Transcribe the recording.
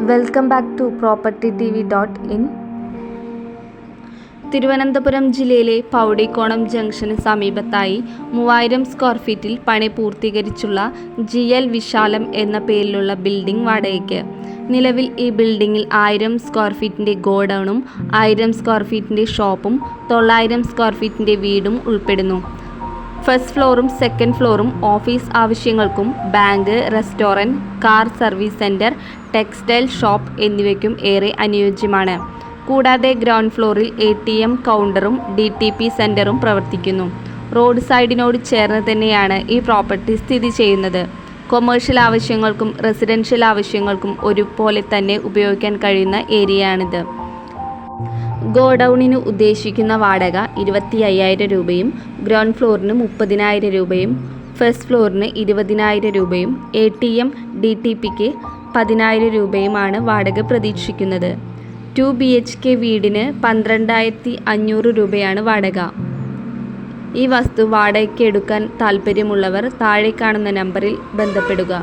Welcome back to propertytv.in. Thiruvananthapuram ജില്ലയിലെ Poudikonam junction സമീപത്തായി 3000 square ഫീറ്റിൽ പണി പൂർത്തീകരിച്ചുള്ള GL വിശാലം എന്ന പേരിലുള്ള ബിൽഡിംഗ് വാടകയ്ക്ക്. നിലവിൽ ഈ ബിൽഡിംഗിൽ 1000 സ്ക്വയർ ഫീറ്റിൻ്റെ ഗോഡൗണും 1000 സ്ക്വയർ ഫീറ്റിൻ്റെ ഷോപ്പും 900 സ്ക്വയർ ഫീറ്റിൻ്റെ വീടും ഉൾപ്പെടുന്നു. ഫസ്റ്റ് ഫ്ലോറും സെക്കൻഡ് ഫ്ലോറും ഓഫീസ് ആവശ്യങ്ങൾക്കും bank, restaurant, car service centre, textile shop എന്നിവയ്ക്കും ഏറെ അനുയോജ്യമാണ്. കൂടാതെ ഗ്രൗണ്ട് ഫ്ലോറിൽ ATM കൗണ്ടറും DTP സെൻറ്ററും പ്രവർത്തിക്കുന്നു. റോഡ് സൈഡിനോട് ചേർന്ന് തന്നെയാണ് ഈ പ്രോപ്പർട്ടി സ്ഥിതി ചെയ്യുന്നത്. കൊമേഴ്ഷ്യൽ ആവശ്യങ്ങൾക്കും റെസിഡൻഷ്യൽ ആവശ്യങ്ങൾക്കും ഒരുപോലെ തന്നെ ഉപയോഗിക്കാൻ കഴിയുന്ന ഏരിയയാണിത്. ഗോഡൗണിന് ഉദ്ദേശിക്കുന്ന വാടക 25,000 രൂപയും ഗ്രൗണ്ട് ഫ്ലോറിന് 30,000 രൂപയും ഫസ്റ്റ് ഫ്ലോറിന് 20,000 രൂപയും ATM DTPക്ക് 10,000 രൂപയുമാണ് വാടക പ്രതീക്ഷിക്കുന്നത്. 2 BHK വീടിന് 12,500 രൂപയാണ് വാടക. ഈ വസ്തു വാടകയ്ക്ക് എടുക്കാൻ താൽപ്പര്യമുള്ളവർ താഴെ കാണുന്ന നമ്പറിൽ ബന്ധപ്പെടുക.